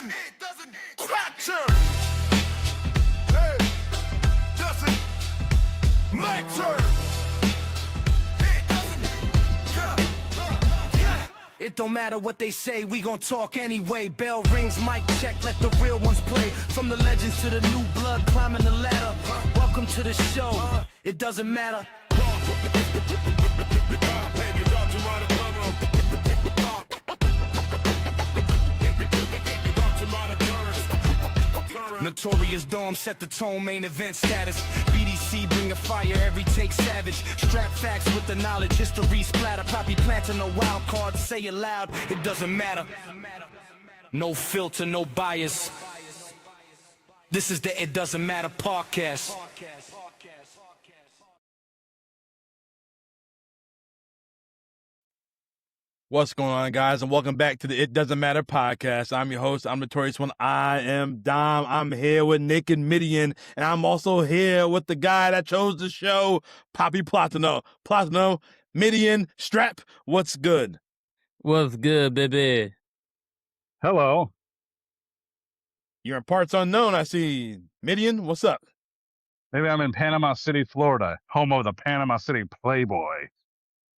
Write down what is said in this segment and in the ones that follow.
doesn't fracture. Hey, doesn't matter. It don't matter what they say, we gon' talk anyway. Bell rings, mic check, let the real ones play. From the legends to the new blood climbing the ladder. Welcome to the show, it doesn't matter. Notorious Dome set the tone, main event status. BDC bring a fire, every take savage. Strap facts with the knowledge, history splatter. Poppy planting no wild card, say it loud, it doesn't matter. No filter, no bias. This is the It Doesn't Matter podcast. What's going on, guys, and welcome back to the It Doesn't Matter podcast. I'm your host. I'm Notorious One. I am Dom. I'm here with Nick and Midian, and I'm also here with the guy that chose the show, Poppy Platano. Platano, Midian, Strap, what's good? What's good, baby? Hello. You're in parts unknown, I see. Midian, what's up? Maybe I'm in Panama City, Florida, home of the Panama City Playboy.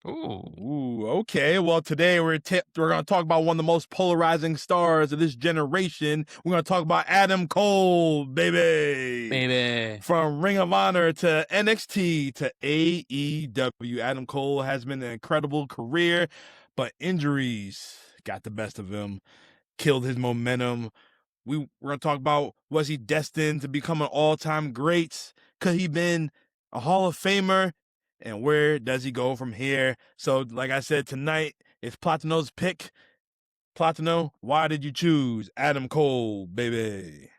Ooh, okay. Well, today we're going to talk about one of the most polarizing stars of this generation. We're going to talk about Adam Cole, baby. From Ring of Honor to NXT to AEW. Adam Cole has been an incredible career, but injuries got the best of him, killed his momentum. We're going to talk about, was he destined to become an all-time great? Could he been a Hall of Famer? And where does he go from here? So, like I said, tonight is Platano's pick. Platano, why did you choose Adam Cole, baby?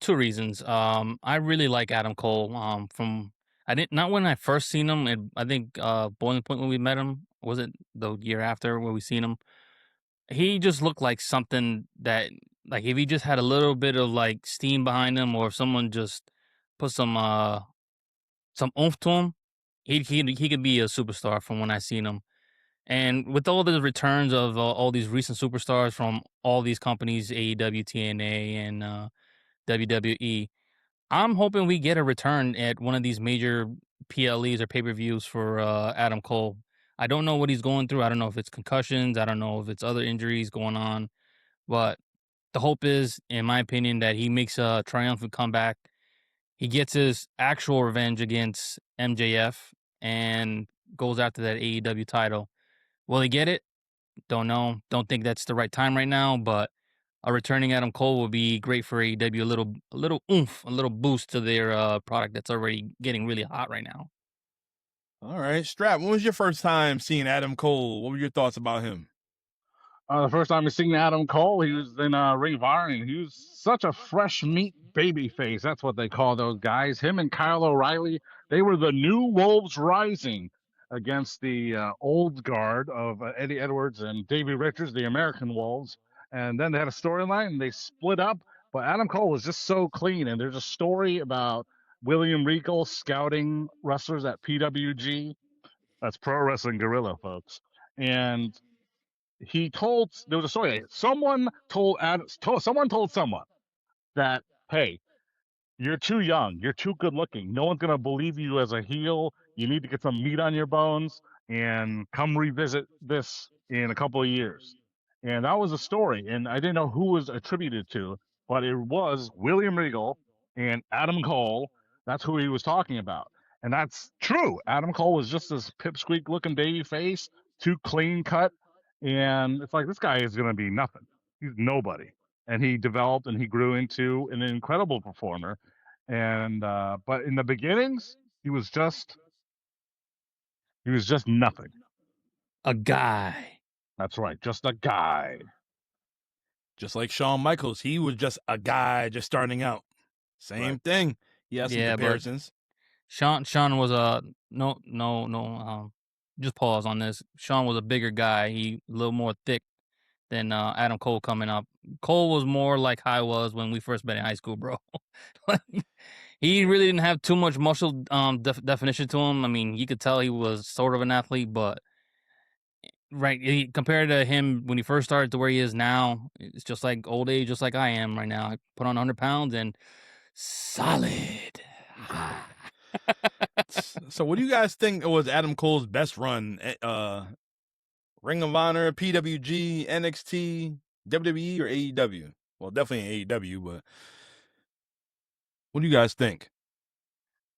Two reasons. I really like Adam Cole. Not when I first seen him. I think Boiling Point when we met him, was it the year after where we seen him? He just looked like something that, like, if he just had a little bit of like steam behind him, or if someone just put some oomph to him, he could be a superstar from when I seen him. And with all the returns of all these recent superstars from all these companies, AEW, TNA, and WWE, I'm hoping we get a return at one of these major PLEs or pay-per-views for Adam Cole. I don't know what he's going through. I don't know if it's concussions. I don't know if it's other injuries going on. But the hope is, in my opinion, that he makes a triumphant comeback. He gets his actual revenge against MJF and goes after that AEW title. Will he get it? Don't know. Don't think that's the right time right now, but a returning Adam Cole will be great for AEW. A little oomph, a little boost to their product that's already getting really hot right now. All right, Strap, when was your first time seeing Adam Cole? What were your thoughts about him? The first time we seen Adam Cole, he was in Rivalries. He was such a fresh meat baby face. That's what they call those guys. Him and Kyle O'Reilly, they were the new wolves rising against the old guard of Eddie Edwards and Davey Richards, the American Wolves. And then they had a storyline and they split up. But Adam Cole was just so clean. And there's a story about William Regal scouting wrestlers at PWG. That's Pro Wrestling Guerrilla, folks. And there was a story. Someone told someone that, hey, you're too young, you're too good looking. No one's gonna believe you as a heel. You need to get some meat on your bones and come revisit this in a couple of years. And that was a story, and I didn't know who was attributed to, but it was William Regal and Adam Cole. That's who he was talking about, and that's true. Adam Cole was just this pipsqueak looking baby face, too clean cut. And it's like, this guy is going to be nothing. He's nobody. And he developed and he grew into an incredible performer. And but in the beginnings, he was just nothing. A guy. That's right, just a guy. Just like Shawn Michaels, he was just a guy just starting out. Same thing. He has some comparisons. Sean was a just pause on this. Sean was a bigger guy. He a little more thick than Adam Cole coming up. Cole was more like I was when we first met in high school, bro. He really didn't have too much muscle definition to him. I mean, you could tell he was sort of an athlete, but Right. Compared to him when he first started to where he is now, it's just like old age, just like I am right now. I put on 100 pounds and solid. So, what do you guys think was Adam Cole's best run? Ring of Honor, PWG, NXT, WWE, or AEW? Well, definitely AEW, but what do you guys think?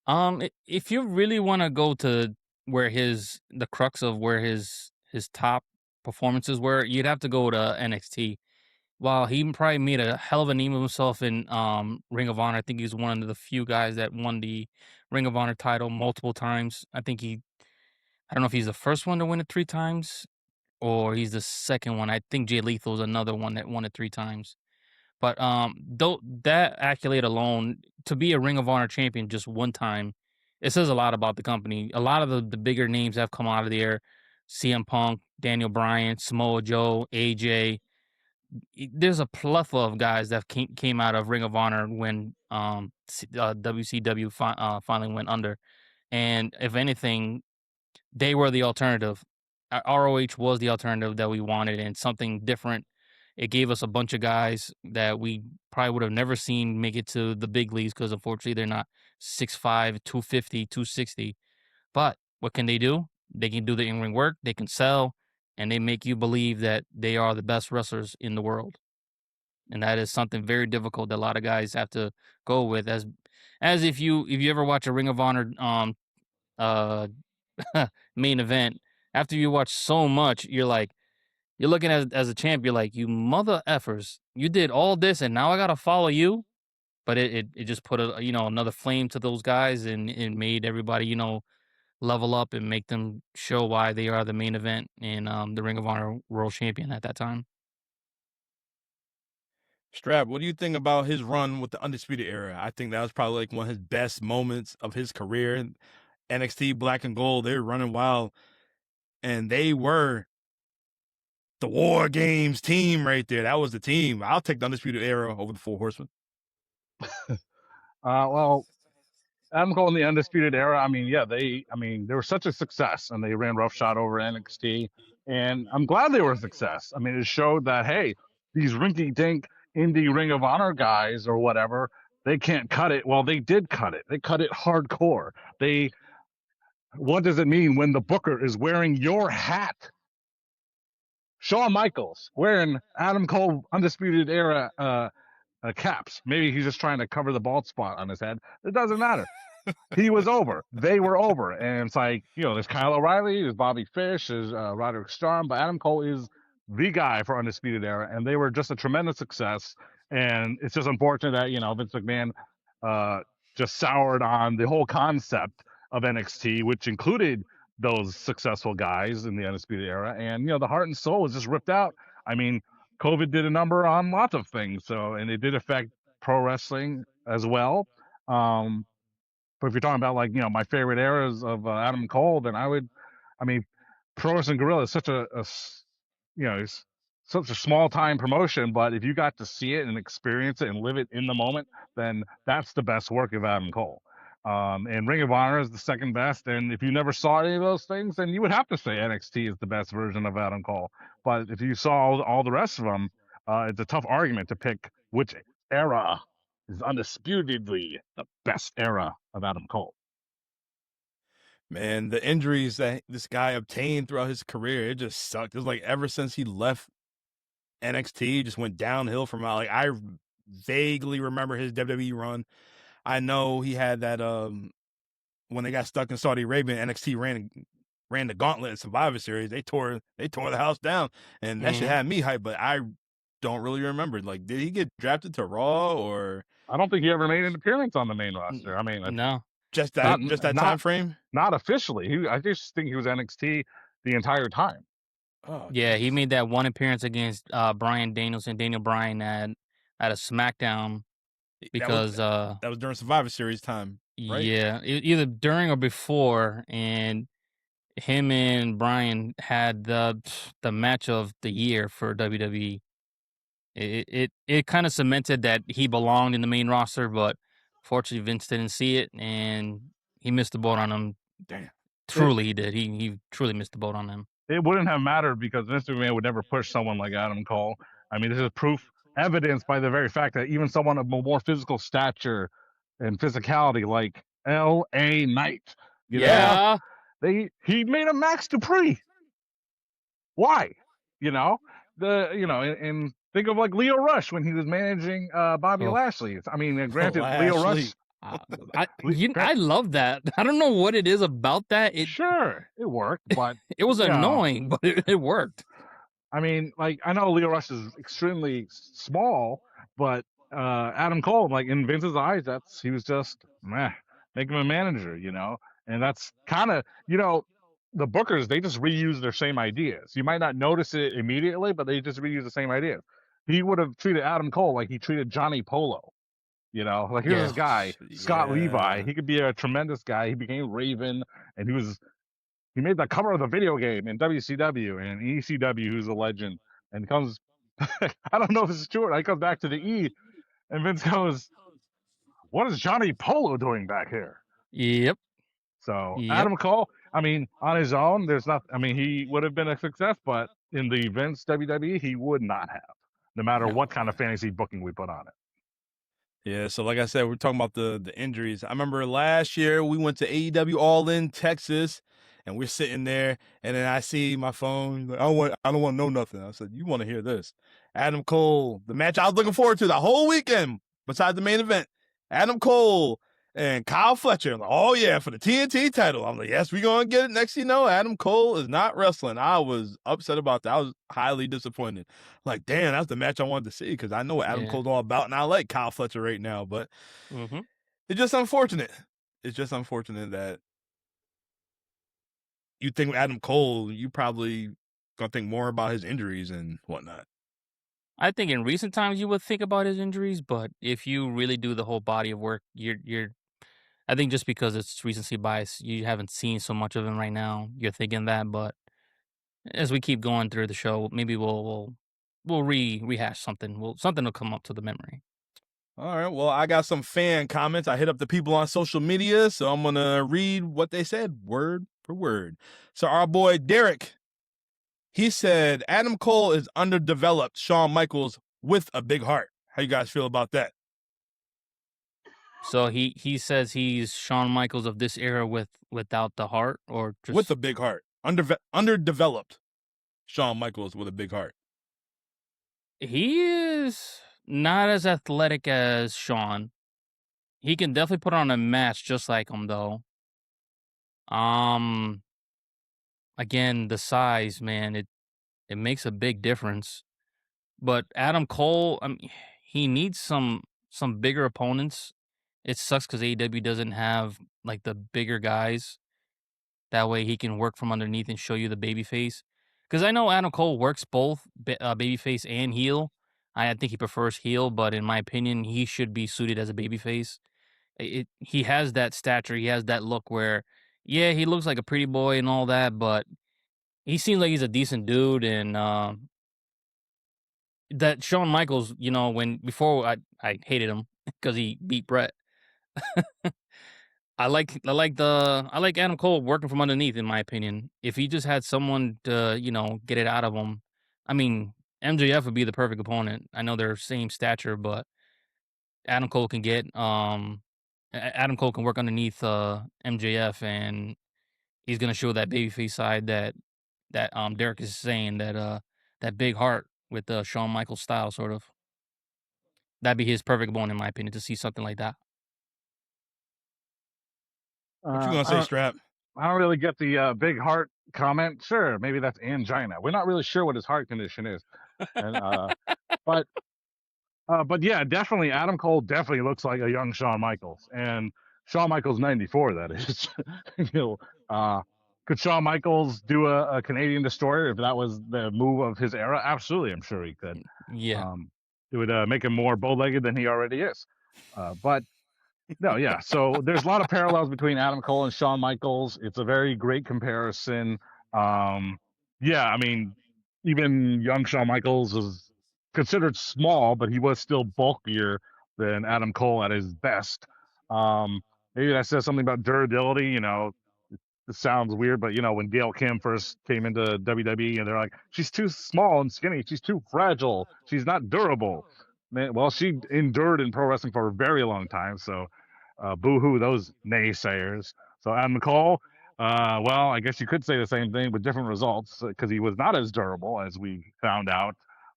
If you really want to go to where the crux of where his top performances were, you'd have to go to NXT. While he probably made a hell of a name of himself in Ring of Honor, I think he's one of the few guys that won the Ring of Honor title multiple times. I don't know if he's the first one to win it 3 times or he's the second one. I think Jay Lethal's another one that won it 3 times. But though that accolade alone, to be a Ring of Honor champion just one time, it says a lot about the company. A lot of the bigger names have come out of there. CM Punk, Daniel Bryan, Samoa Joe, AJ. There's a plethora of guys that came out of Ring of Honor when WCW finally went under. And if anything, they were the alternative. ROH was the alternative that we wanted and something different. It gave us a bunch of guys that we probably would have never seen make it to the big leagues because unfortunately they're not 6'5", 250, 260. But what can they do? They can do the in-ring work, they can sell, and they make you believe that they are the best wrestlers in the world. And that is something very difficult that a lot of guys have to go with. As if you ever watch a Ring of Honor uh main event, after you watch so much, you're looking at as a champ, you're like, you mother effers, you did all this and now I gotta follow you. But it just put another flame to those guys and it made everybody, level up and make them show why they are the main event and the Ring of Honor World Champion at that time. Strap, what do you think about his run with the Undisputed Era? I think that was probably like one of his best moments of his career. NXT Black and Gold, they were running wild, and they were the War Games team right there. That was the team. I'll take the Undisputed Era over the Four Horsemen. Well, Adam Cole in the Undisputed Era, I mean, yeah, they were such a success and they ran roughshod over NXT. And I'm glad they were a success. I mean, it showed that, hey, these rinky dink indie Ring of Honor guys or whatever, they can't cut it. Well, they did cut it. They cut it hardcore. What does it mean when the booker is wearing your hat? Shawn Michaels wearing Adam Cole Undisputed Era caps. Maybe he's just trying to cover the bald spot on his head. It doesn't matter. He was over. They were over. And it's like, there's Kyle O'Reilly, there's Bobby Fish, there's Roderick Strong, but Adam Cole is the guy for Undisputed Era. And they were just a tremendous success. And it's just unfortunate that, Vince McMahon just soured on the whole concept of NXT, which included those successful guys in the Undisputed Era. And, the heart and soul was just ripped out. I mean, COVID did a number on lots of things. And it did affect pro wrestling as well. But if you're talking about my favorite eras of Adam Cole, then Pro Wrestling Guerrilla is such it's such a small time promotion. But if you got to see it and experience it and live it in the moment, then that's the best work of Adam Cole. And Ring of Honor is the second best. And if you never saw any of those things, then you would have to say NXT is the best version of Adam Cole. But if you saw all the rest of them, it's a tough argument to pick which era is undisputedly the best era of Adam Cole. Man, the injuries that this guy obtained throughout his career, it just sucked. It was like ever since he left NXT, just went downhill from out. Like I vaguely remember his WWE run. I know he had that when they got stuck in Saudi Arabia, NXT ran the gauntlet in Survivor Series. They tore the house down, and that shit had me hyped. But I don't really remember. Like, did he get drafted to Raw or? I don't think he ever made an appearance on the main roster. I mean, no, just that time frame. Not officially. I just think he was NXT the entire time. Oh yeah, he made that one appearance against Bryan Danielson, Daniel Bryan at a SmackDown because that was during Survivor Series time, right? Yeah, either during or before, and him and Bryan had the match of the year for WWE. It kind of cemented that he belonged in the main roster, but fortunately Vince didn't see it and he missed the boat on him. Damn. Truly, he did. He truly missed the boat on him. it wouldn't have mattered because Vince McMahon would never push someone like Adam Cole. I mean, this is proof, evidence by the very fact that even someone of more physical stature and physicality like L.A. Knight, Yeah. he made a Max Dupree. Why? You know, and think of like Leo Rush when he was managing Bobby Oh, Lashley. I mean, granted, Leo Rush. I Le- I grant, love that. I don't know what it is about that. sure, it worked, but It was you know, annoying, but it worked. I mean, like I know Leo Rush is extremely small, but Adam Cole, like in Vince's eyes, he was just meh, make him a manager, and that's kind of the bookers, they just reuse their same ideas. You might not notice it immediately, but they just reuse the same ideas. He would have treated Adam Cole like he treated Johnny Polo. Like here's this Yeah. guy, Scott Levi. Yeah. He could be a tremendous guy. He became Raven, and he made the cover of the video game in WCW and ECW, who's a legend, and comes. I don't know if this is true. He comes back to the E, and Vince goes, "What is Johnny Polo doing back here?" Yep. So Yep. Adam Cole, I mean, on his own, there's not. I mean, he would have been a success, but in the Vince WWE, he would not have, no matter No. what kind of fantasy booking we put on it. Yeah, so like I said, we're talking about the injuries. I remember last year we went to AEW All In Texas, and we're sitting there, and then I see my phone. Like, I don't want to know nothing. I said, you want to hear this? Adam Cole, the match I was looking forward to the whole weekend, besides the main event. Adam Cole and Kyle Fletcher. I'm like, oh yeah, for the TNT title. I'm like, yes, we're gonna get it. Next thing you know, Adam Cole is not wrestling. I was upset about that. I was highly disappointed. Like, damn, that's the match I wanted to see because I know what Adam Cole's all about, and I like Kyle Fletcher right now. But it's just unfortunate. It's just unfortunate that you think Adam Cole, you probably gonna think more about his injuries and whatnot. I think in recent times you would think about his injuries, but if you really do the whole body of work, you're I think just because it's recency bias, you haven't seen so much of him right now. You're thinking that, but as we keep going through the show, maybe we'll rehash something. Something will come up to the memory. All right. Well, I got some fan comments. I hit up the people on social media, so I'm gonna read what they said word for word. So our boy Derek, he said Adam Cole is underdeveloped Shawn Michaels with a big heart. How you guys feel about that? So he says he's Shawn Michaels of this era without the heart, or just with a big heart. Underdeveloped Shawn Michaels with a big heart. He is not as athletic as Shawn. He can definitely put on a match just like him, though. Again, the size, man, it makes a big difference. But Adam Cole, he needs some bigger opponents. It sucks because AEW doesn't have like the bigger guys. That way he can work from underneath and show you the babyface. Because I know Adam Cole works both babyface and heel. I think he prefers heel, but in my opinion, he should be suited as a babyface. He has that stature, he has that look where, yeah, he looks like a pretty boy and all that, but he seems like he's a decent dude. And that Shawn Michaels, when before I hated him because he beat Brett. I like Adam Cole working from underneath, in my opinion. If he just had someone to, get it out of him. I mean, MJF would be the perfect opponent. I know they're same stature, but Adam Cole can Adam Cole can work underneath MJF, and he's gonna show that babyface side that Derek is saying, that big heart with the Shawn Michaels style, sort of. That'd be his perfect opponent, in my opinion, to see something like that. What you gonna say, Strap? I don't really get the big heart comment. Sure, maybe that's angina. We're not really sure what his heart condition is, and but yeah, definitely Adam Cole definitely looks like a young Shawn Michaels, and Shawn Michaels '94. That is, could Shawn Michaels do a Canadian Destroyer if that was the move of his era? Absolutely, I'm sure he could. Yeah. It would make him more bow-legged than he already is. But no, yeah. So there's a lot of parallels between Adam Cole and Shawn Michaels. It's a very great comparison. Yeah, I mean, even young Shawn Michaels was considered small, but he was still bulkier than Adam Cole at his best. Maybe that says something about durability. it sounds weird, but when Gail Kim first came into WWE, and they're like, she's too small and skinny, she's too fragile, she's not durable. Man, well, she endured in pro wrestling for a very long time, so boo-hoo those naysayers. So Adam Cole, well, I guess you could say the same thing with different results because he was not as durable as we found out.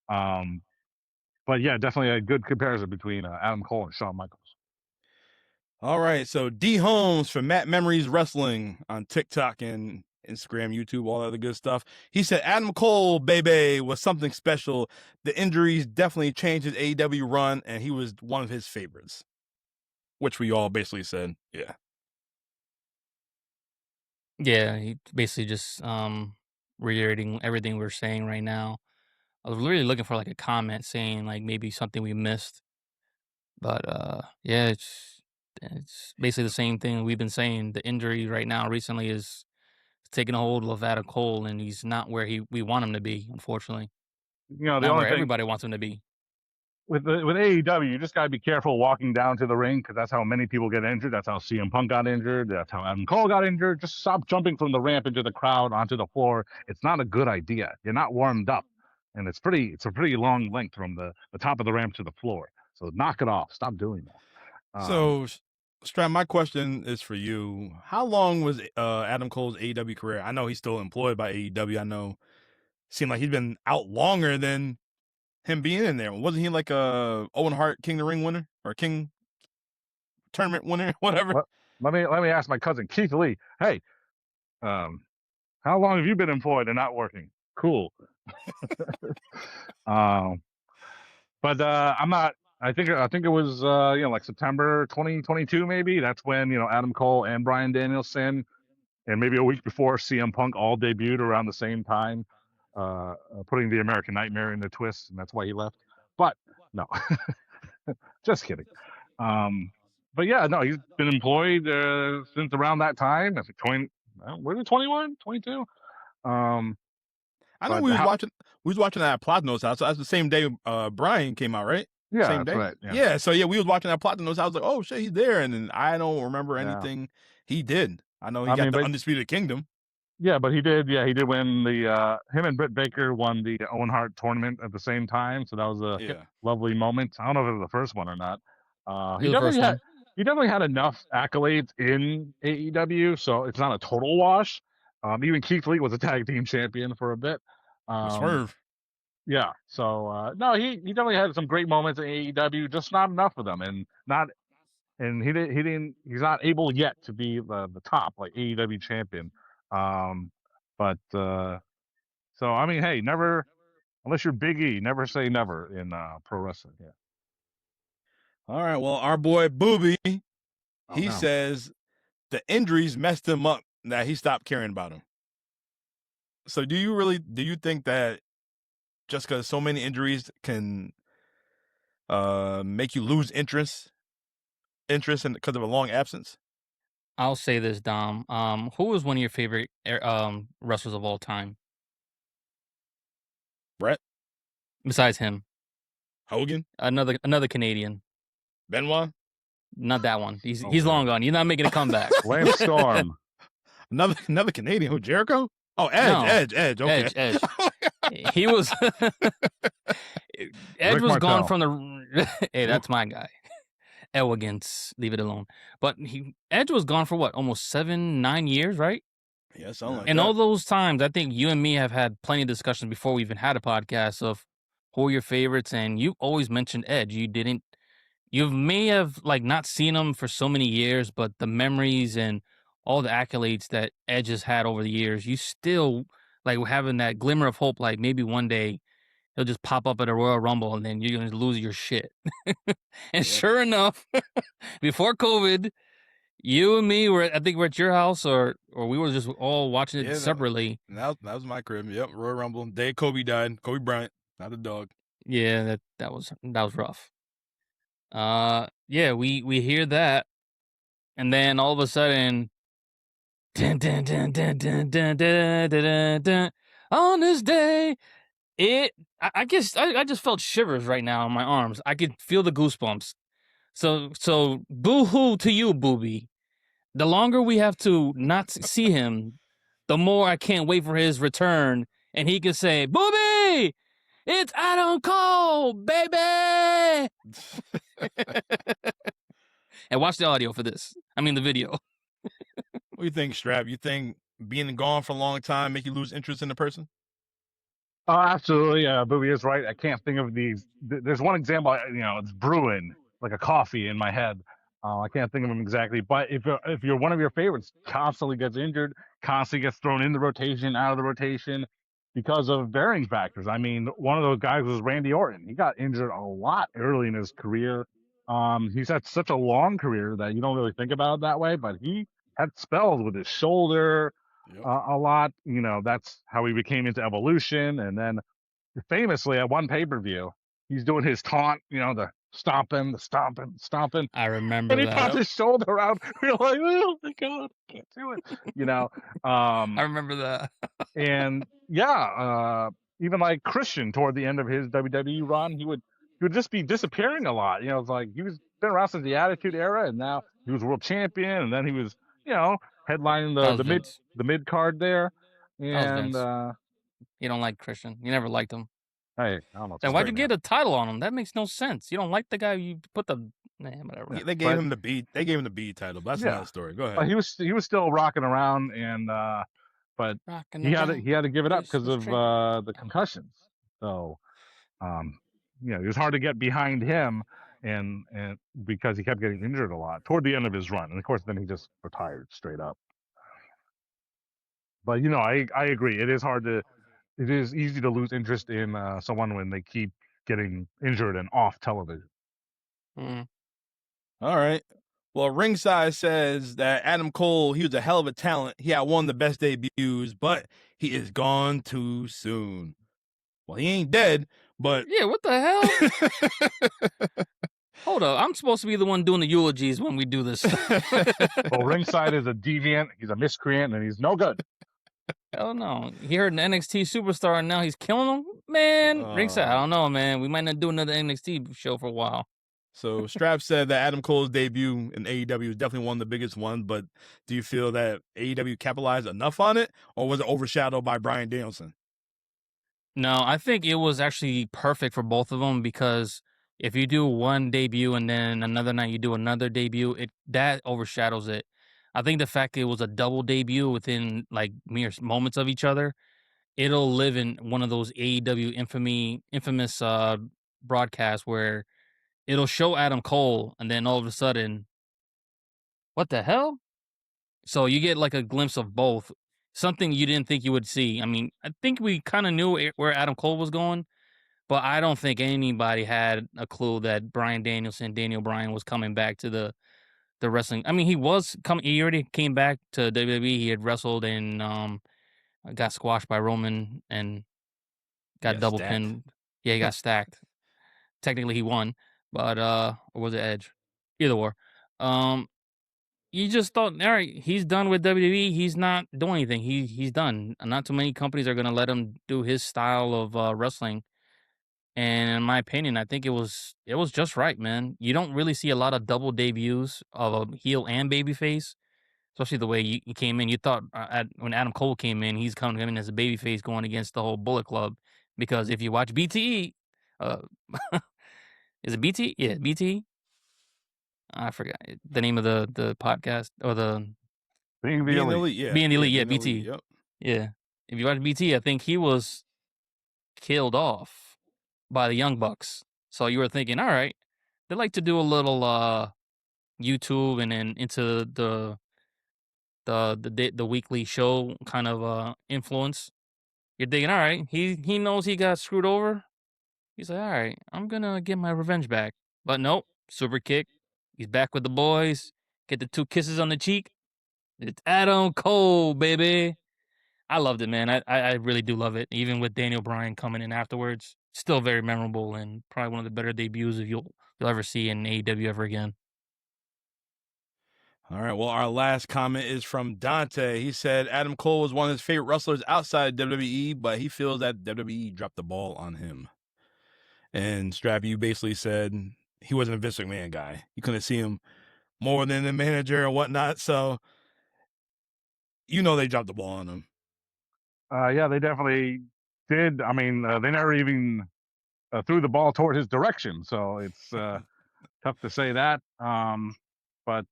But yeah, definitely a good comparison between Adam Cole and Shawn Michaels. All right, so D Holmes from Matt Memories Wrestling on TikTok and Instagram, YouTube, all that other good stuff. He said Adam Cole, baby, was something special. The injuries definitely changed his AEW run, and he was one of his favorites, which we all basically said, yeah. Yeah, he basically just reiterating everything we're saying right now. I was really looking for like a comment saying like maybe something we missed, but yeah, it's basically the same thing we've been saying. The injury right now recently is taking a hold of Adam Cole, and he's not where we want him to be. Unfortunately, The not only where thing everybody wants him to be. with AEW, you just got to be careful walking down to the ring because that's how many people get injured. That's how CM Punk got injured. That's how Adam Cole got injured. Just stop jumping from the ramp into the crowd onto the floor. It's not a good idea. You're not warmed up, and it's a pretty long length from the top of the ramp to the floor. So knock it off. Stop doing that. So, Stram, my question is for you. How long was Adam Cole's AEW career? I know he's still employed by AEW. I know seemed like he'd been out longer than him being in there. Wasn't he like a Owen Hart King of the Ring winner or King tournament winner, whatever? Let me ask my cousin Keith Lee. Hey, how long have you been employed and not working? Cool. But I'm not. I think it was like September 2022 maybe. That's when Adam Cole and Bryan Danielson, and maybe a week before CM Punk all debuted around the same time, putting the American Nightmare in the twist, and that's why he left. But no, just kidding. But yeah, no, he's been employed since around that time. I think 20. Was it 21, 22? I know we was watching that at Platano's house. So that's the same day Brian came out, right? Yeah, same day. Right. Yeah. So yeah, we was watching at Platano's house. Like, oh shit, he's there, and then I don't remember anything he did. I know he got the Undisputed Kingdom. Yeah, but he did. Yeah, he did win the. Him and Britt Baker won the Owen Hart tournament at the same time, so that was a lovely moment. I don't know if it was the first one or not. He definitely had enough accolades in AEW, so it's not a total wash. Even Keith Lee was a tag team champion for a bit. Swerve. Yeah, so no, he definitely had some great moments in AEW, just not enough of them, and he's not able yet to be the top like AEW champion. But so I mean, hey, never, unless you're Big E, never say never in pro wrestling. Yeah. All right, well, our boy Booby, he says the injuries messed him up, that he stopped caring about him. So do you think that just because so many injuries can make you lose interest in because of a long absence? I'll say this, Dom. Who was one of your favorite wrestlers of all time? Brett? Besides him? Hogan? Another Canadian. Benoit? Not that one. He's long gone. You're not making a comeback. Lance Storm. another Canadian. Who, Jericho? Oh, Edge. Okay. Edge. He was Edge was gone from the hey, that's my guy. Elegance, leave it alone. But Edge was gone for what, almost 7-9 years, right? Yeah, something like and that. all those times, I think you and me have had plenty of discussions before we even had a podcast of who are your favorites, and you always mentioned Edge. You may have like not seen him for so many years, but the memories and all the accolades that Edge has had over the years, you still like having that glimmer of hope, like maybe one day he'll just pop up at a Royal Rumble and then you're going to lose your shit. And sure enough, before COVID, you and me I think we're at your house or we were just all watching it separately. That was my crib. Yep, Royal Rumble. Day Kobe died. Kobe Bryant, not a dog. Yeah, that was rough. Yeah, we hear that, and then all of a sudden, dun, dun, dun, dun, dun, dun, dun, dun, dun, on this day, I guess I just felt shivers right now on my arms. I could feel the goosebumps. So boo-hoo to you, Booby. The longer we have to not see him, the more I can't wait for his return, and he can say, "Booby, it's Adam Cole, baby!" And watch the audio for this. I mean, the video. What do you think, Strap? You think being gone for a long time make you lose interest in the person? Oh, absolutely. Booby is right. I can't think of these. There's one example, it's brewing like a coffee in my head. I can't think of them exactly. But if you're one of your favorites, constantly gets injured, constantly gets thrown in the rotation, out of the rotation because of varying factors. I mean, one of those guys was Randy Orton. He got injured a lot early in his career. He's had such a long career that you don't really think about it that way, but he had spells with his shoulder, a lot. That's how he became into Evolution. And then famously at one pay-per-view, he's doing his taunt, the stomping. I remember And he that. popped his shoulder out. We're like, oh my God, I can't do it. I remember that. And even like Christian toward the end of his WWE run, he would just be disappearing a lot. It's like he was been around since the Attitude Era, and now he was world champion, and then he was, headlining That was the mid card there. That was And Vince. You don't like Christian. You never liked him. hey, I don't know. Then why'd you get a title on him? That makes no sense. You don't like the guy. You put the whatever. Yeah, they gave him the B. They gave him the B title. But that's another story. Go ahead. He was still rocking around, and but he had to give it up because of the concussions. So, it was hard to get behind him, and because he kept getting injured a lot toward the end of his run, and of course then he just retired straight up. But I agree. It is easy to lose interest in someone when they keep getting injured and off television. Mm. All right. Well, Ringside says that Adam Cole, he was a hell of a talent. He had one of the best debuts, but he is gone too soon. Well, he ain't dead, but... Yeah, what the hell? Hold up. I'm supposed to be the one doing the eulogies when we do this. Well, Ringside is a deviant. He's a miscreant, and he's no good. Hell no. He heard an NXT superstar, and now he's killing him? Man, Ringside, I don't know, man. We might not do another NXT show for a while. So Strap said that Adam Cole's debut in AEW is definitely one of the biggest ones, but do you feel that AEW capitalized enough on it, or was it overshadowed by Bryan Danielson? No, I think it was actually perfect for both of them, because if you do one debut and then another night you do another debut, that overshadows it. I think the fact that it was a double debut within like mere moments of each other, it'll live in one of those AEW infamous broadcasts where it'll show Adam Cole, and then all of a sudden, what the hell? So you get like a glimpse of both. Something you didn't think you would see. I mean, I think we kind of knew where Adam Cole was going, but I don't think anybody had a clue that Bryan Danielson, Daniel Bryan, was coming back to the wrestling. I mean, he was coming. He already came back to WWE. He had wrestled and got squashed by Roman and got double pinned. Yeah, he got stacked. Technically, he won, but or was it Edge? Either or. You just thought, all right, he's done with WWE. He's not doing anything. He's done. Not too many companies are going to let him do his style of wrestling. And in my opinion, I think it was just right, man. You don't really see a lot of double debuts of a heel and babyface, especially the way he came in. You thought when Adam Cole came in, he's coming in as a babyface going against the whole Bullet Club. Because if you watch BTE, is it BT? Yeah, BT. I forgot the name of the podcast or the Being the Elite. Yeah. Being the Elite, yeah, Being the BT. Elite, yep. Yeah. If you watch BT, I think he was killed off by the Young Bucks. So you were thinking, all right, they like to do a little YouTube and then into the weekly show kind of influence. You're thinking, all right, he knows he got screwed over. He's like, all right, I'm gonna get my revenge back. But nope, super kick. He's back with the boys. Get the 2 kisses on the cheek. It's Adam Cole, baby. I loved it, man. I really do love it. Even with Daniel Bryan coming in afterwards, still very memorable and probably one of the better debuts you'll ever see in AEW ever again. All right. Well, our last comment is from Dante. He said Adam Cole was one of his favorite wrestlers outside WWE, but he feels that WWE dropped the ball on him. And Strap, you basically said he wasn't a Vince McMahon guy. You couldn't see him more than the manager and whatnot. So, they dropped the ball on him. Yeah, they definitely did. I mean, they never even threw the ball toward his direction. So it's tough to say that. But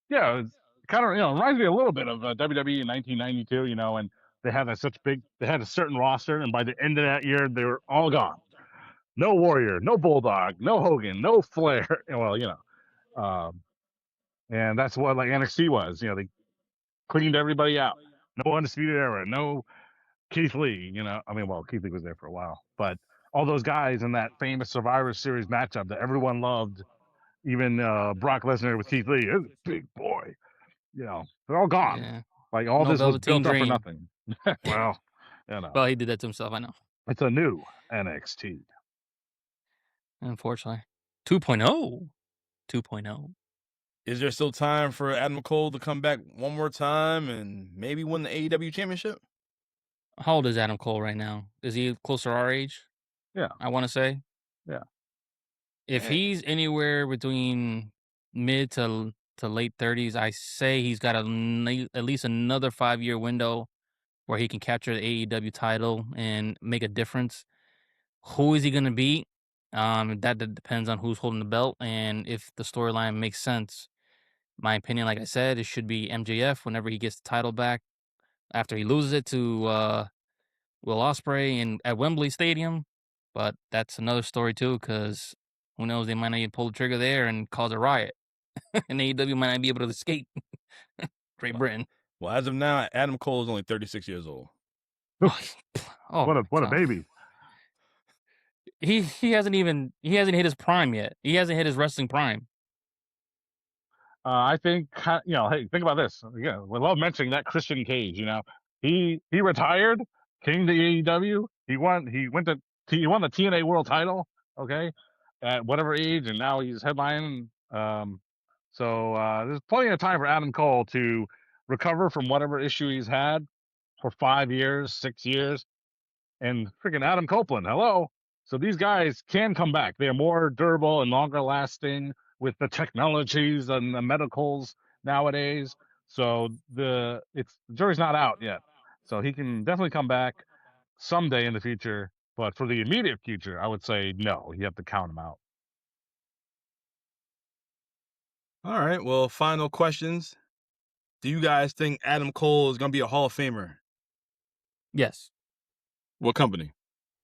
yeah, it kind of reminds me a little bit of WWE in 1992. And they had they had a certain roster, and by the end of that year, they were all gone. No Warrior, no Bulldog, no Hogan, no Flair. Well, and that's what like NXT was. They cleaned everybody out. No Undisputed Era, no Keith Lee. Keith Lee was there for a while, but all those guys in that famous Survivor Series matchup that everyone loved, even Brock Lesnar with Keith Lee, is a big boy. They're all gone. Yeah. Like all No this was Velveteen built up for Dream. nothing. Well, Well, he did that to himself. I know. it's a new NXT. Unfortunately. 2.0. 2.0. Is there still time for Adam Cole to come back one more time and maybe win the AEW championship? How old is Adam Cole right now? Is he closer to our age? Yeah. I want to say. Yeah. If he's anywhere between mid to late 30s, I say he's got at least another 5-year window where he can capture the AEW title and make a difference. Who is he going to beat? That depends on who's holding the belt and if the storyline makes sense. My opinion, like I said, it should be MJF whenever he gets the title back after he loses it to Will Ospreay at Wembley Stadium. But that's another story too, because who knows, they might not even pull the trigger there and cause a riot. And AEW might not be able to escape Great Britain. Well, as of now, Adam Cole is only 36 years old. Oh, What a baby. He hasn't hit his prime yet. He hasn't hit his wrestling prime. I think hey, think about this. Yeah, we love mentioning that Christian Cage. He retired, came to AEW. He won the TNA World Title. Okay, at whatever age, and now he's headlining. So there's plenty of time for Adam Cole to recover from whatever issue he's had for 5 years, 6 years, and freaking Adam Copeland. Hello. So these guys can come back. They are more durable and longer lasting with the technologies and the medicals nowadays. So the jury's not out yet. So he can definitely come back someday in the future. But for the immediate future, I would say no. You have to count him out. All right. Well, final questions. Do you guys think Adam Cole is going to be a Hall of Famer? Yes. What company?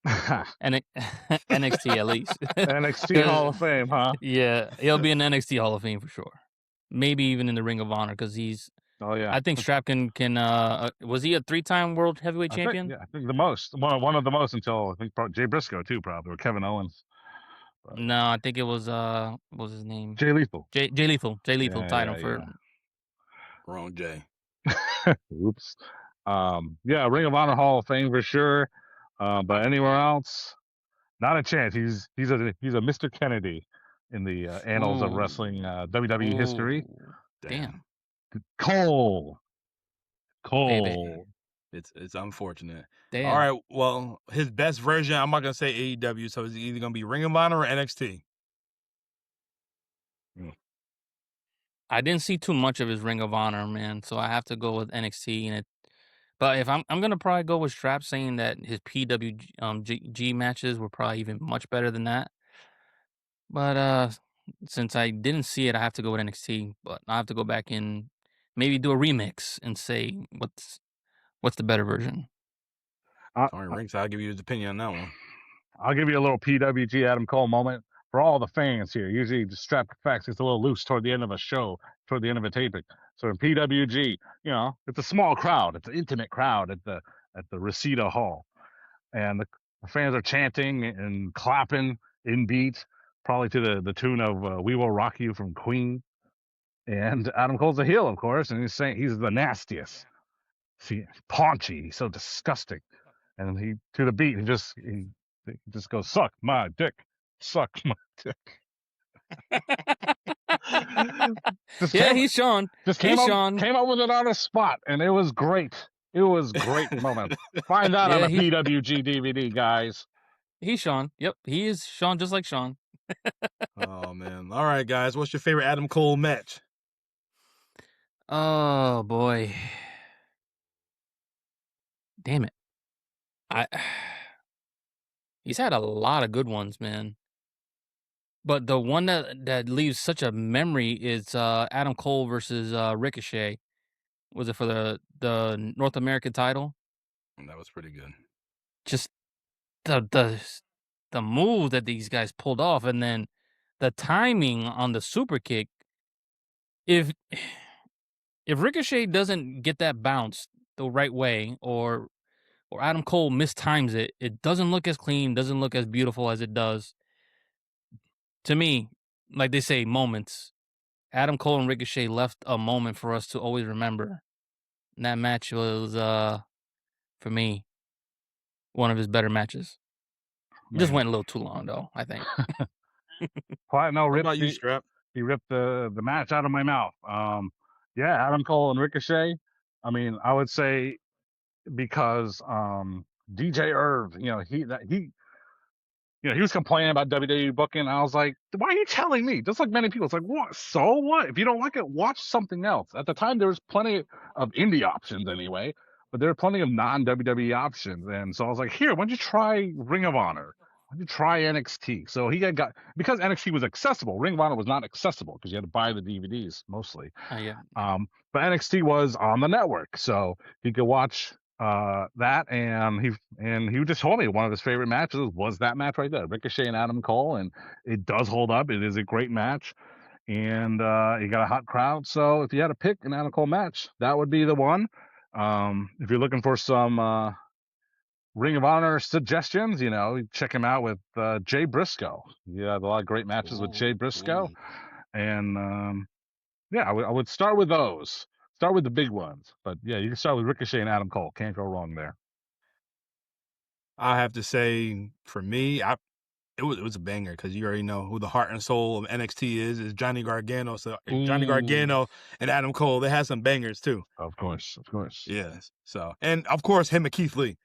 NXT at least. NXT Hall of Fame, huh? Yeah, he'll be in NXT Hall of Fame for sure. Maybe even in the Ring of Honor because he's. Oh yeah. I think Strap can. Was he a 3-time world heavyweight champion? I think the most. One of the most until I think Jay Briscoe too, probably, or Kevin Owens. But no, I think it was what was his name? Jay Lethal. Jay Lethal. Jay Lethal tied him for. Wrong Jay. Oops. Yeah, Ring of Honor Hall of Fame for sure. But anywhere else, not a chance. He's a Mr. Kennedy in the annals of wrestling WWE history. Damn. Cole. Baby. It's unfortunate. Damn. All right. Well, his best version, I'm not gonna say AEW, so it's either gonna be Ring of Honor or NXT. I didn't see too much of his Ring of Honor, man, so I have to go with NXT. But if I'm gonna probably go with Strap, saying that his PWG matches were probably even much better than that. But since I didn't see it, I have to go with NXT. But I have to go back and maybe do a remix and say what's the better version. Sorry, Rinks, I'll give you his opinion on that one. I'll give you a little PWG Adam Cole moment for all the fans here. Usually the Strap Facts gets a little loose toward the end of a show, toward the end of a taping. So in PWG, it's a small crowd. It's an intimate crowd at the Reseda Hall. And the fans are chanting and clapping in beat, probably to the tune of We Will Rock You from Queen. And Adam Cole's a heel, of course, and he's saying he's the nastiest. See, paunchy, he's so disgusting. And he to the beat, he just goes, suck my dick. Suck my dick. He's Sean. Came up with it on the spot, and it was great. It was great moment. Find that on the PWG DVD, guys. He's Sean. Yep, he is Sean, just like Sean. Oh man. All right, guys. What's your favorite Adam Cole match? Oh boy. Damn it. He's had a lot of good ones, man. But the one that leaves such a memory is Adam Cole versus Ricochet. Was it for the North American title? That was pretty good. Just the move that these guys pulled off, and then the timing on the super kick. If Ricochet doesn't get that bounce the right way, or Adam Cole mistimes it, it doesn't look as clean, doesn't look as beautiful as it does. To me, like they say, moments. Adam Cole and Ricochet left a moment for us to always remember. And that match was, for me, one of his better matches. It just Man. went a little too long, though, I think. Platano What ripped about you, Strap? he ripped the match out of my mouth. Yeah, Adam Cole and Ricochet. I mean, I would say because DJ Irv, he was complaining about WWE booking. I was like, why are you telling me? Just like many people, it's like, what? So what? If you don't like it, watch something else. At the time, there was plenty of indie options anyway, but there were plenty of non-WWE options. And so I was like, here, why don't you try Ring of Honor? Why don't you try NXT? So he got because NXT was accessible. Ring of Honor was not accessible because you had to buy the DVDs mostly. Yeah. But NXT was on the network, so he could watch that, and he just told me one of his favorite matches was that match right there, Ricochet and Adam Cole, and it does hold up. It is a great match, and he got a hot crowd. So if you had to pick an Adam Cole match, that would be the one. If you're looking for some Ring of Honor suggestions, check him out with Jay Briscoe. He had a lot of great matches with Jay Briscoe, and yeah, I would start with those. Start with the big ones, but yeah, you can start with Ricochet and Adam Cole. Can't go wrong there. I have to say, for me, it was a banger because you already know who the heart and soul of NXT is Johnny Gargano. So Johnny Gargano and Adam Cole, they had some bangers too. Of course. Yes. So, and of course him and Keith Lee.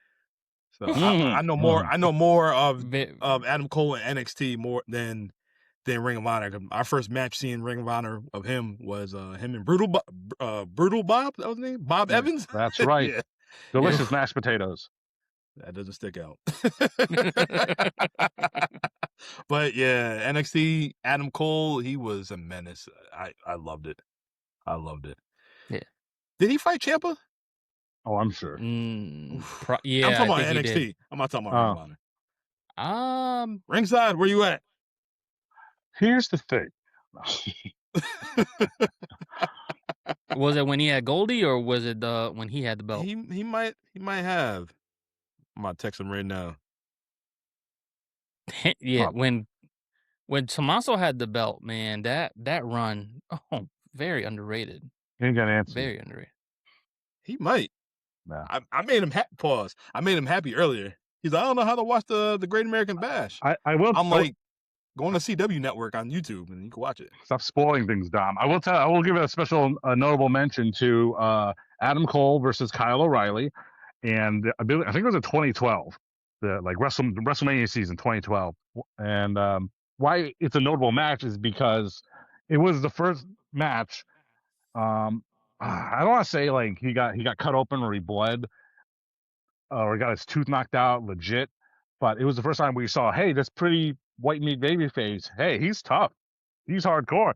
So I know more. I know more of Adam Cole and NXT more than Ring of Honor. Our first match seeing Ring of Honor of him was him and Brutal Bob. That was his name. Bob Evans. That's right. Yeah. Delicious mashed potatoes. That doesn't stick out. But yeah, NXT Adam Cole, he was a menace. I loved it. Yeah. Did he fight Ciampa? Oh, I'm sure. Yeah, I'm talking about I think NXT. I'm not talking about Ring of Honor. Ringside, where you at? Here's the thing. Was it when he had Goldie, or was it when he had the belt? He might have. I'm gonna text him right now. Yeah, when Tommaso had the belt, man, that run, very underrated. He ain't got an answer. Very underrated. He might. No. I made him pause. I made him happy earlier. He's like, I don't know how to watch the Great American Bash. I will. I'm like, go on the CW network on YouTube and you can watch it. Stop spoiling things, Dom. I will give a special notable mention to Adam Cole versus Kyle O'Reilly, and I think it was in 2012, the WrestleMania season 2012. And why it's a notable match is because it was the first match. I don't want to say like he got cut open or he bled or he got his tooth knocked out legit, but it was the first time we saw, hey, this pretty white meat baby face. Hey, he's tough. He's hardcore.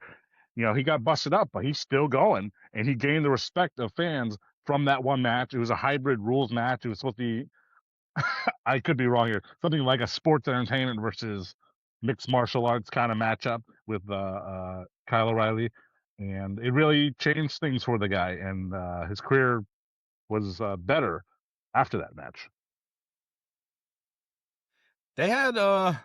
He got busted up, but he's still going, and he gained the respect of fans from that one match. It was a hybrid rules match. It was supposed to be, I could be wrong here, something like a sports entertainment versus mixed martial arts kind of matchup with Kyle O'Reilly, and it really changed things for the guy, and his career was better after that match. They had, I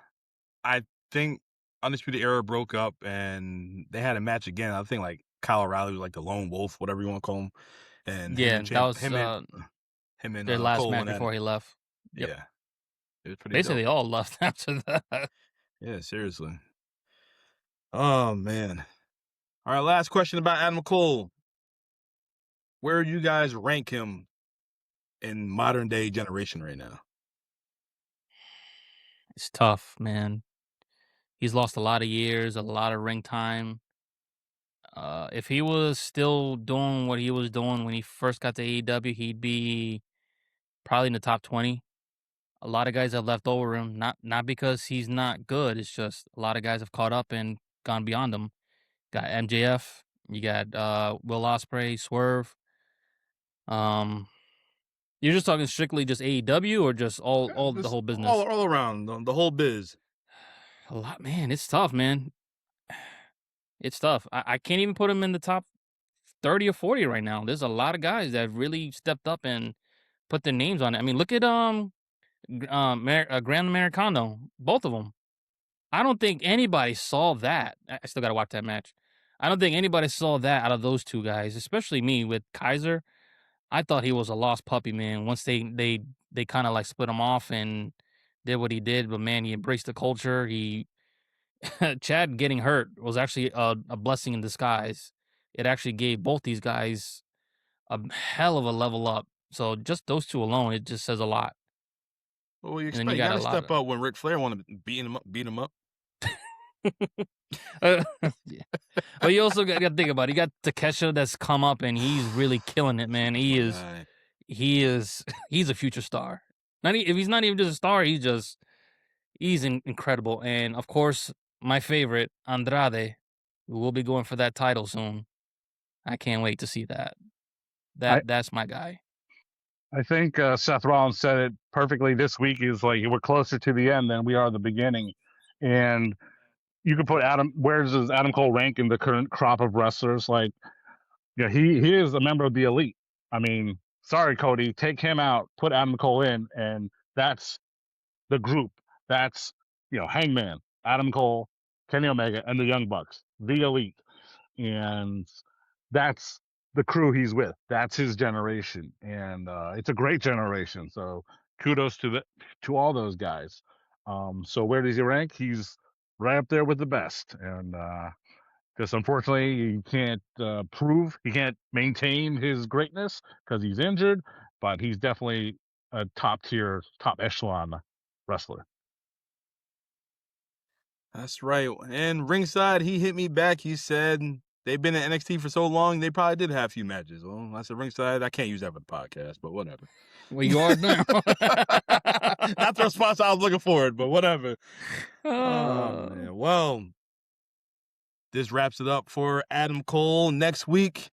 think Undisputed Era broke up and they had a match again. I think like Kyle O'Reilly was like the lone wolf, whatever you want to call him. And yeah, that was him and their last Cole match before he left. Yep. Yeah, it was pretty. Basically, dope. they all left after that. Yeah, seriously. Oh man. All right, last question about Adam Cole. Where do you guys rank him in modern day generation right now? It's tough, man. He's lost a lot of years, a lot of ring time. If he was still doing what he was doing when he first got to AEW, he'd be probably in the top 20. A lot of guys have left over him, not because he's not good. It's just a lot of guys have caught up and gone beyond him. Got MJF, you got Will Ospreay, Swerve. You're just talking strictly just AEW or just all the Just whole business? all around the whole biz. A lot, man. It's tough, man. It's tough. I can't even put him in the top 30 or 40 right now. There's a lot of guys that really stepped up and put their names on it. I mean, look at Grand Americano, both of them. I don't think anybody saw that. I still got to watch that match. I don't think anybody saw that out of those two guys, especially me with Kaiser. I thought he was a lost puppy, man. Once they kind of like split him off and did what he did, but man, he embraced the culture. He Chad getting hurt was actually a blessing in disguise. It actually gave both these guys a hell of a level up. So just those two alone, it just says a lot. Well, you And then expect you you got got a to lot step of- up when Ric Flair wanted to beat him up. Yeah. But you also got to think about it. You got Takesha that's come up and he's really killing it, man. He's a future star. If he's not even just a star, he's incredible. And of course, my favorite, Andrade, who will be going for that title soon. I can't wait to see that. That's my guy. I think Seth Rollins said it perfectly this week. Is like we're closer to the end than we are the beginning, and you could put where does Adam Cole rank in the current crop of wrestlers? Like, yeah, he is a member of the elite. I mean, sorry, Cody, take him out, put Adam Cole in, and that's the group. That's Hangman, Adam Cole, Kenny Omega, and the Young Bucks, the elite, and that's the crew he's with. That's his generation, and it's a great generation. So kudos to all those guys. So where does he rank? He's right up there with the best, and because unfortunately he can't he can't maintain his greatness because he's injured, but he's definitely a top echelon wrestler. That's right. And ringside, he hit me back. He said they've been at NXT for so long, they probably did have a few matches. Well, I said ringside, I can't use that for the podcast, but whatever. Well, you are now. Not the response I was looking for, but whatever. Oh, man. Well, this wraps it up for Adam Cole. Next week,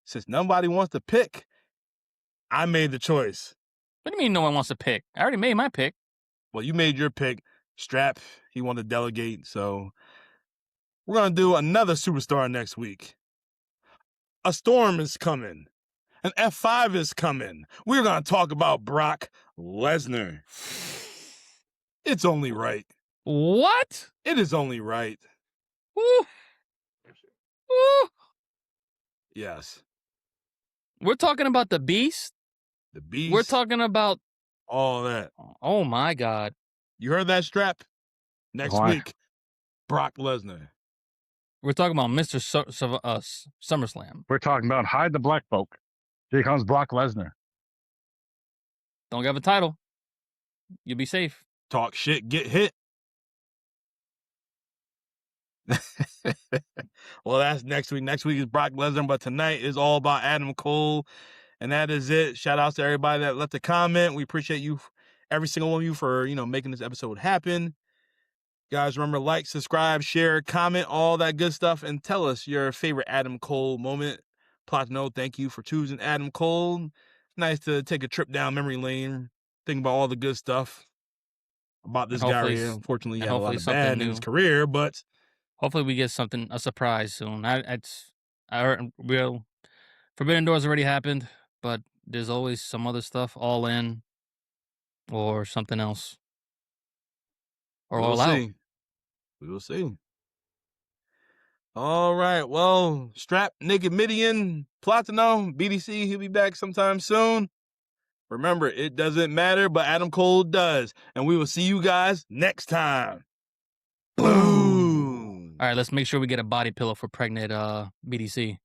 since nobody wants to pick, I made the choice. What do you mean no one wants to pick? I already made my pick. Well, you made your pick. Strap, he wanted to delegate, so we're going to do another superstar next week. A storm is coming. An F5 is coming. We're going to talk about Brock Lesnar. It's only right. What? It is only right. Ooh. Ooh. Yes. We're talking about the Beast? The Beast. We're talking about all that. Oh, my God. You heard that, Strap? Next Why? week, Brock Lesnar. We're talking about Mr. SummerSlam. We're talking about hide the black folk. Here comes Brock Lesnar. Don't have a title. You'll be safe. Talk shit, get hit. Well, that's next week. Next week is Brock Lesnar, but tonight is all about Adam Cole. And that is it. Shout out to everybody that left a comment. We appreciate you, every single one of you, for, making this episode happen. Guys, remember, like, subscribe, share, comment, all that good stuff, and tell us your favorite Adam Cole moment. Platano, thank you for choosing Adam Cole. Nice to take a trip down memory lane, think about all the good stuff about this guy right here. Unfortunately, he had a lot of bad in his career, but hopefully we get a surprise soon. Forbidden Doors already happened, but there's always some other stuff, All In, or something else, or we'll All Out. see. We will see. All right. Well, Strap, Naked Midian, Platano, BDC, he'll be back sometime soon. Remember, it doesn't matter, but Adam Cole does. And we will see you guys next time. Boom. All right, let's make sure we get a body pillow for pregnant BDC.